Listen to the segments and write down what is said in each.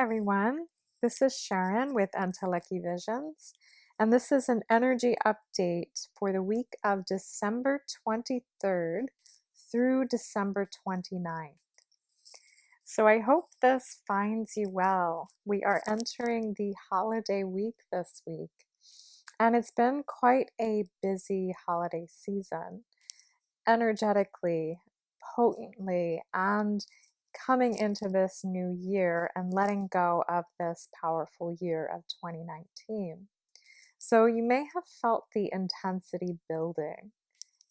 everyone. This is Sharon with Anteleki Visions, and this is an energy update for the week of December 23rd through December 29th. So I hope this finds you well. We are entering the holiday week this week, and it's been quite a busy holiday season, energetically, potently, and coming into this new year and letting go of this powerful year of 2019. So you may have felt the intensity building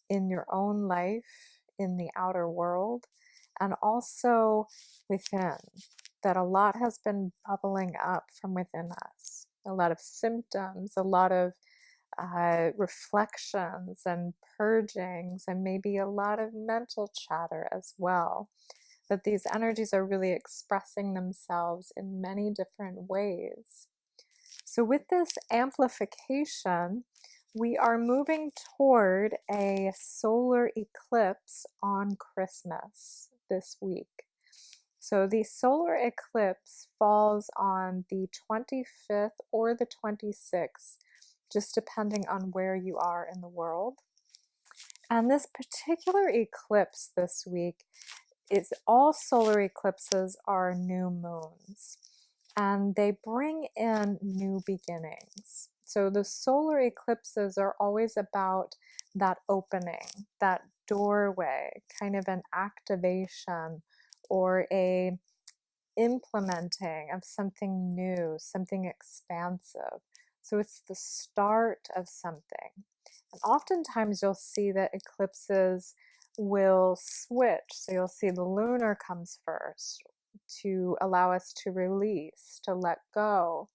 in your own life, in the outer world, and also within, that a lot has been bubbling up from within us. A lot of symptoms, a lot of reflections and purgings, and maybe a lot of mental chatter as well. That these energies are really expressing themselves in many different ways. So, with this amplification, we are moving toward a solar eclipse on Christmas this week. So, the solar eclipse falls on the 25th or the 26th, just depending on where you are in the world. And this particular eclipse this week is all solar eclipses are new moons, and they bring in new beginnings. So the solar eclipses are always about that opening, that doorway, kind of an activation or a implementing of something new, something expansive. So it's the start of something. And oftentimes you'll see that eclipses will switch. So you'll see the lunar comes first to allow us to release, to let go,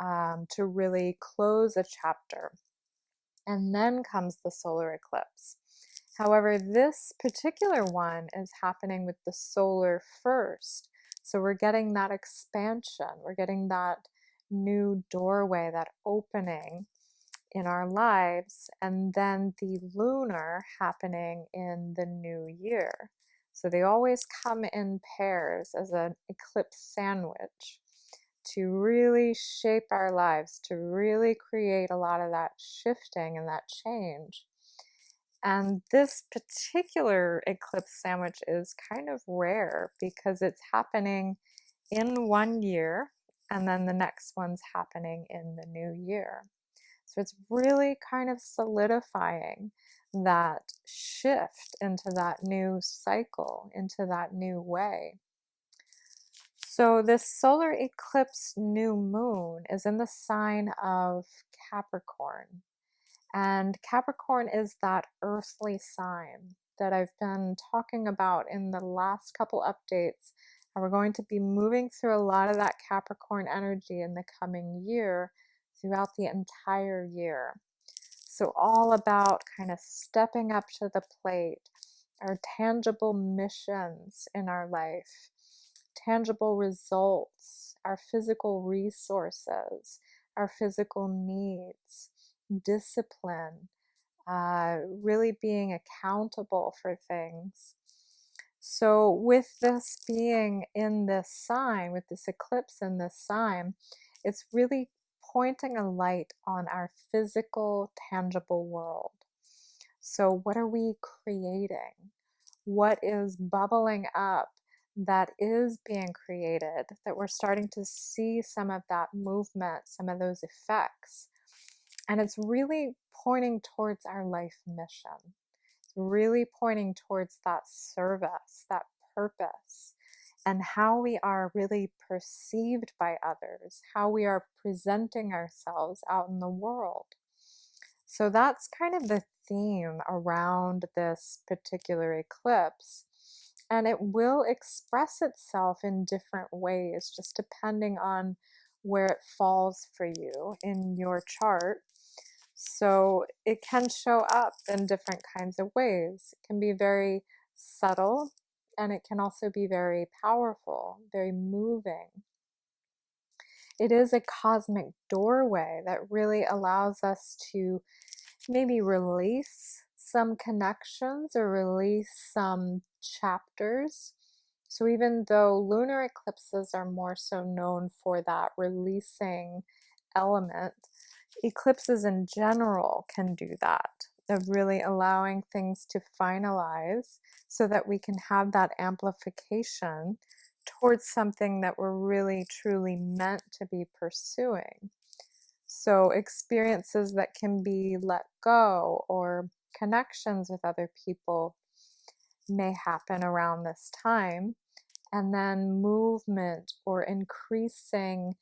to really close a chapter. And then comes the solar eclipse. However, this particular one is happening with the solar first. So we're getting that expansion, we're getting that new doorway, that opening in our lives, and then the lunar happening in the new year. So they always come in pairs as an eclipse sandwich to really shape our lives, to really create a lot of that shifting and that change. And this particular eclipse sandwich is kind of rare because it's happening in one year, and then the next one's happening in the new year. So it's really kind of solidifying that shift into that new cycle, into that new way. So this solar eclipse new moon is in the sign of Capricorn. And Capricorn is that earthly sign that I've been talking about in the last couple updates. And we're going to be moving through a lot of that Capricorn energy in the coming year, throughout the entire year. So all about kind of stepping up to the plate, our tangible missions in our life, tangible results, our physical resources, our physical needs, discipline, really being accountable for things. So with this being in this sign, with this eclipse in this sign, it's really pointing a light on our physical, tangible world. So what are we creating? What is bubbling up that is being created, that we're starting to see some of that movement, some of those effects? And it's really pointing towards our life mission. It's really pointing towards that service, that purpose, and how we are really perceived by others, how we are presenting ourselves out in the world. So that's kind of the theme around this particular eclipse. And it will express itself in different ways, just depending on where it falls for you in your chart. So it can show up in different kinds of ways. It can be very subtle, and it can also be very powerful, very moving. It is a cosmic doorway that really allows us to maybe release some connections or release some chapters So even though lunar eclipses are more so known for that releasing element, eclipses in general can do that, of really allowing things to finalize so that we can have that amplification towards something that we're really truly meant to be pursuing. So, experiences that can be let go or connections with other people may happen around this time. And then movement or increasing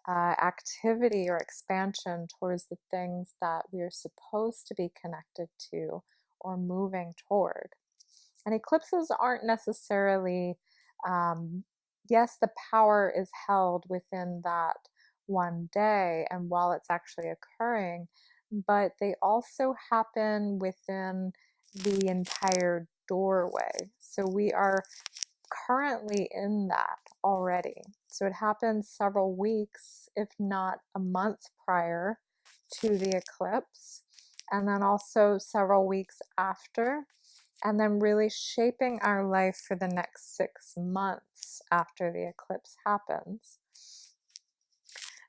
activity or expansion towards the things that we are supposed to be connected to or moving toward. And eclipses aren't necessarily, um, yes, the power is held within that one day and while it's actually occurring, but they also happen within the entire doorway. So we are currently in that already. So it happens several weeks, if not a month prior to the eclipse, and then also several weeks after, and then really shaping our life for the next 6 months after the eclipse happens.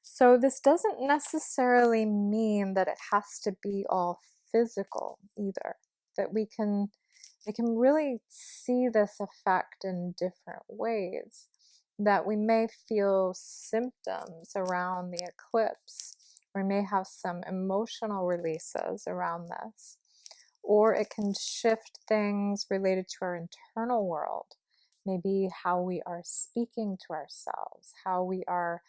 So this doesn't necessarily mean that it has to be all physical either, that we can really see this effect in different ways, that we may feel symptoms around the eclipse. We may have some emotional releases around this, or it can shift things related to our internal world, maybe how we are speaking to ourselves, how we are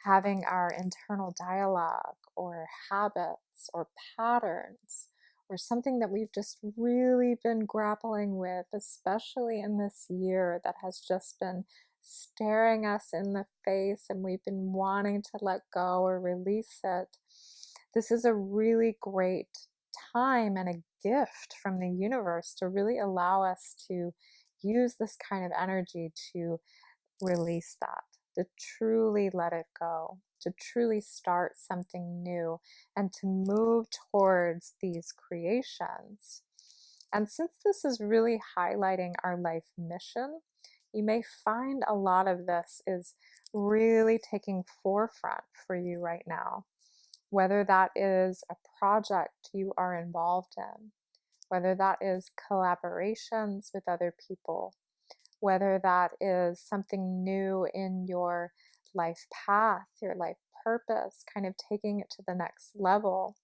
having our internal dialogue, or habits or patterns, or something that we've just really been grappling with, especially in this year that has just been staring us in the face and we've been wanting to let go or release it. This is a really great time and a gift from the universe to really allow us to use this kind of energy to release that, to truly let it go, to truly start something new, and to move towards these creations. And since this is really highlighting our life mission, you may find a lot of this is really taking forefront for you right now. Whether that is a project you are involved in, whether that is collaborations with other people, whether that is something new in your life path, your life purpose, kind of taking it to the next level.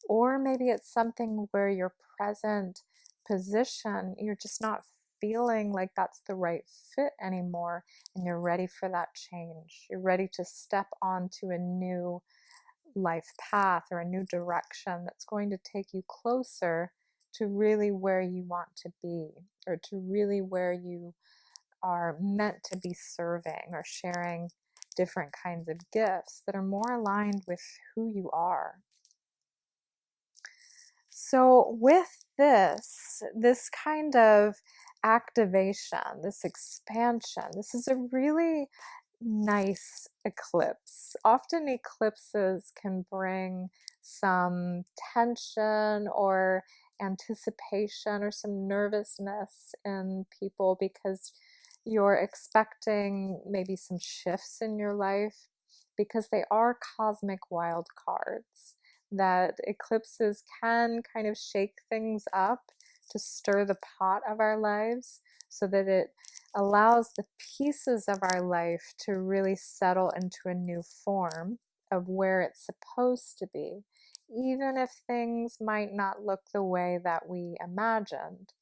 Or maybe it's something where your present position, you're just not feeling like that's the right fit anymore, and you're ready for that change. You're ready to step onto a new life path or a new direction that's going to take you closer to really where you want to be, or to really where you are meant to be serving or sharing different kinds of gifts that are more aligned with who you are. So, with this kind of activation, this expansion, this is a really nice eclipse. Often, eclipses can bring some tension or anticipation or some nervousness in people because you're expecting maybe some shifts in your life, because they are cosmic wild cards, that eclipses can kind of shake things up to stir the pot of our lives so that it allows the pieces of our life to really settle into a new form of where it's supposed to be, even if things might not look the way that we imagined.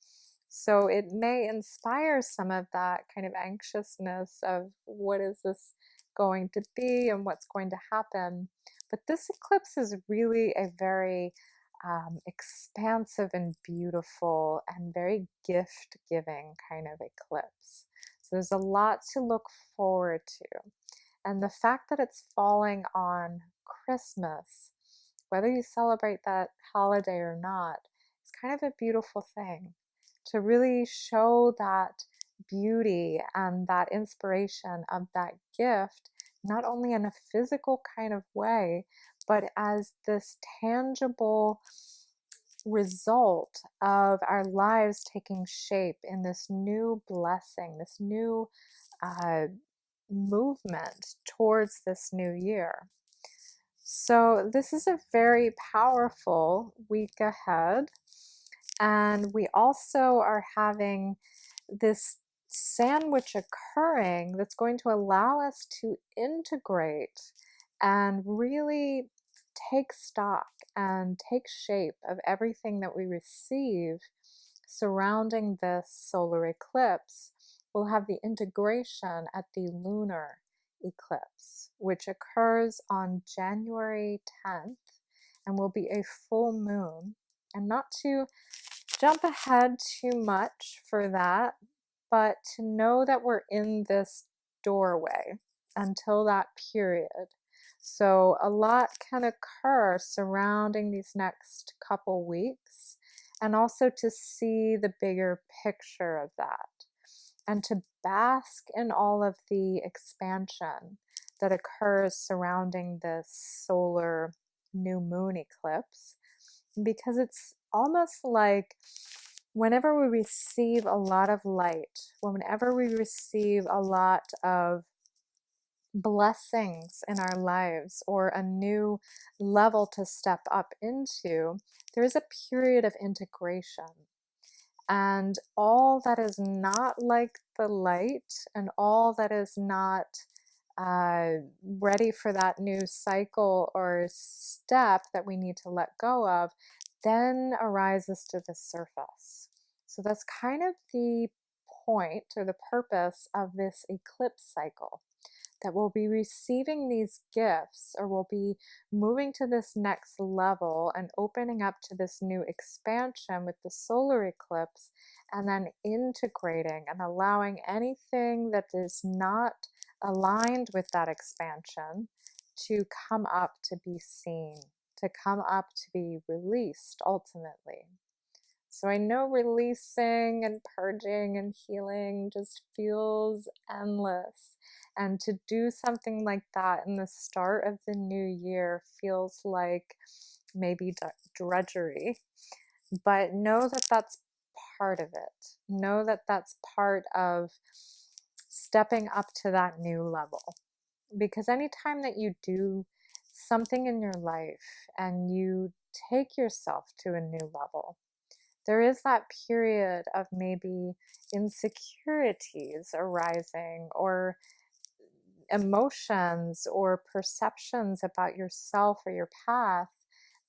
So it may inspire some of that kind of anxiousness of what is this going to be and what's going to happen. But this eclipse is really a very expansive and beautiful and very gift giving kind of eclipse. So there's a lot to look forward to. And the fact that it's falling on Christmas, whether you celebrate that holiday or not, is kind of a beautiful thing to really show that beauty and that inspiration of that gift, not only in a physical kind of way, but as this tangible result of our lives taking shape in this new blessing, this new uh, movement towards this new year. So, this is a very powerful week ahead. And we also are having this sandwich occurring that's going to allow us to integrate and really take stock and take shape of everything that we receive surrounding this solar eclipse. We'll have the integration at the lunar eclipse, which occurs on January 10th and will be a full moon. And not to jump ahead too much for that, but to know that we're in this doorway until that period. So a lot can occur surrounding these next couple weeks, and also to see the bigger picture of that and to bask in all of the expansion that occurs surrounding this solar new moon eclipse, because it's almost like whenever we receive a lot of light, whenever we receive a lot of blessings in our lives or a new level to step up into, there is a period of integration. And all that is not like the light and all that is not ready for that new cycle or step that we need to let go of, then arises to the surface. So that's kind of the point or the purpose of this eclipse cycle, that we'll be receiving these gifts, or we'll be moving to this next level and opening up to this new expansion with the solar eclipse, and then integrating and allowing anything that is not aligned with that expansion to come up to be seen, to come up to be released ultimately. So I know releasing and purging and healing just feels endless. And to do something like that in the start of the new year feels like maybe drudgery. But know that that's part of it. Know that that's part of stepping up to that new level. Because anytime that you do something in your life and you take yourself to a new level, there is that period of maybe insecurities arising, or emotions or perceptions about yourself or your path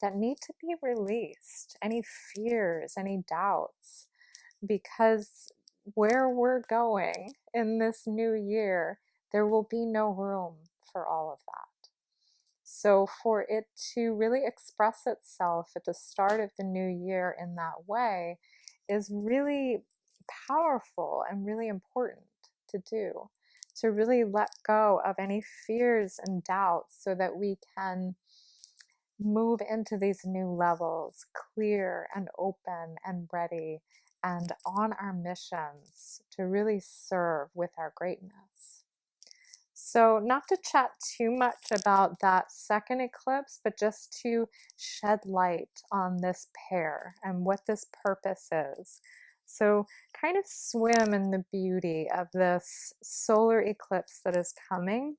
that need to be released, any fears, any doubts, because where we're going in this new year, there will be no room for all of that. So, for it to really express itself at the start of the new year in that way is really powerful and really important to do. To really let go of any fears and doubts so that we can move into these new levels clear and open and ready and on our missions to really serve with our greatness. So, not to chat too much about that second eclipse, but just to shed light on this pair and what this purpose is. So, kind of swim in the beauty of this solar eclipse that is coming,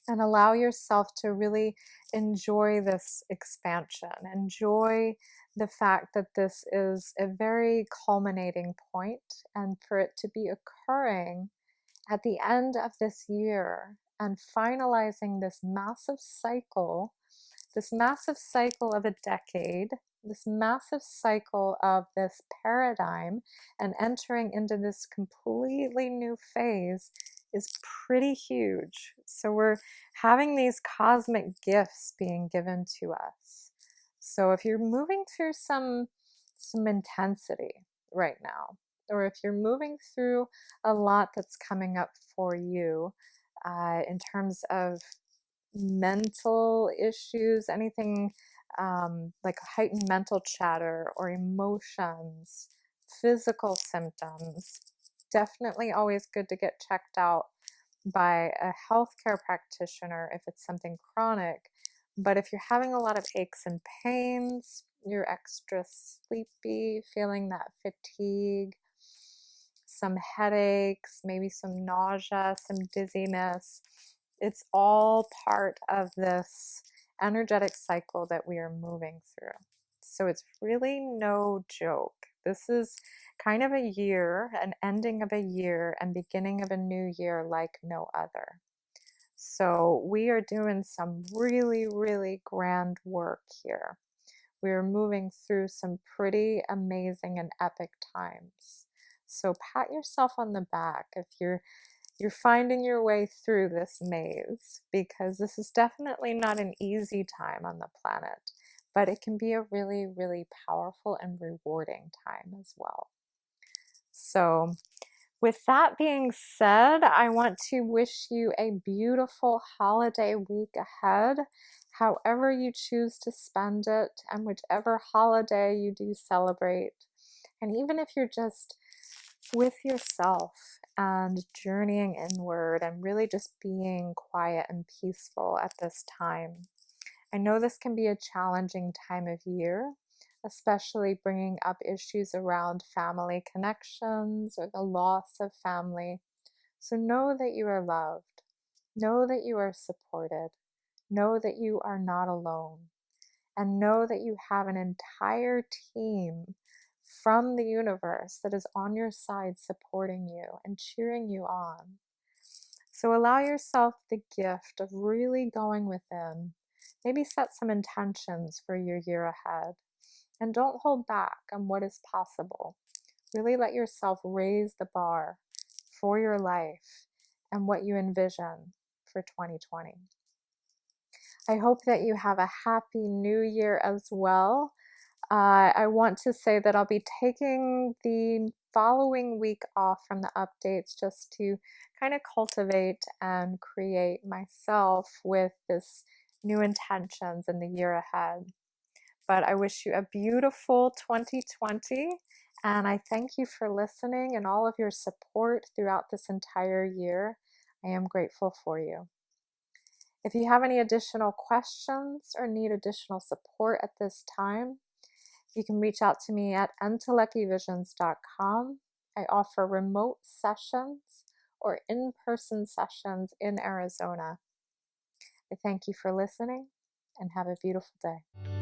and allow yourself to really enjoy this expansion. Enjoy the fact that this is a very culminating point, and for it to be occurring at the end of this year and finalizing this massive cycle of a decade, this massive cycle of this paradigm, and entering into this completely new phase is pretty huge. So we're having these cosmic gifts being given to us. So if you're moving through some intensity right now, or if you're moving through a lot that's coming up for you in terms of mental issues, anything like heightened mental chatter or emotions, physical symptoms, definitely always good to get checked out by a healthcare practitioner if it's something chronic. But if you're having a lot of aches and pains, you're extra sleepy, feeling that fatigue, some headaches, maybe some nausea, some dizziness. It's all part of this energetic cycle that we are moving through. So it's really no joke. This is kind of a year, an ending of a year, and beginning of a new year like no other. So we are doing some really, really grand work here. We are moving through some pretty amazing and epic times. So pat yourself on the back if you're finding your way through this maze, because this is definitely not an easy time on the planet, but it can be a really, really powerful and rewarding time as well. So with that being said, I want to wish you a beautiful holiday week ahead, however you choose to spend it, and whichever holiday you do celebrate. And even if you're just with yourself and journeying inward and really just being quiet and peaceful at this time. I know this can be a challenging time of year, especially bringing up issues around family connections or the loss of family. So know that you are loved. Know that you are supported. Know that you are not alone. And know that you have an entire team from the universe that is on your side supporting you and cheering you on. So allow yourself the gift of really going within. Maybe set some intentions for your year ahead. And don't hold back on what is possible. Really let yourself raise the bar for your life and what you envision for 2020. I hope that you have a happy new year as well. I want to say that I'll be taking the following week off from the updates just to kind of cultivate and create myself with this new intentions in the year ahead. But I wish you a beautiful 2020, and I thank you for listening and all of your support throughout this entire year. I am grateful for you. If you have any additional questions or need additional support at this time, you can reach out to me at enteleckyvisions.com. I offer remote sessions or in-person sessions in Arizona. I thank you for listening and have a beautiful day.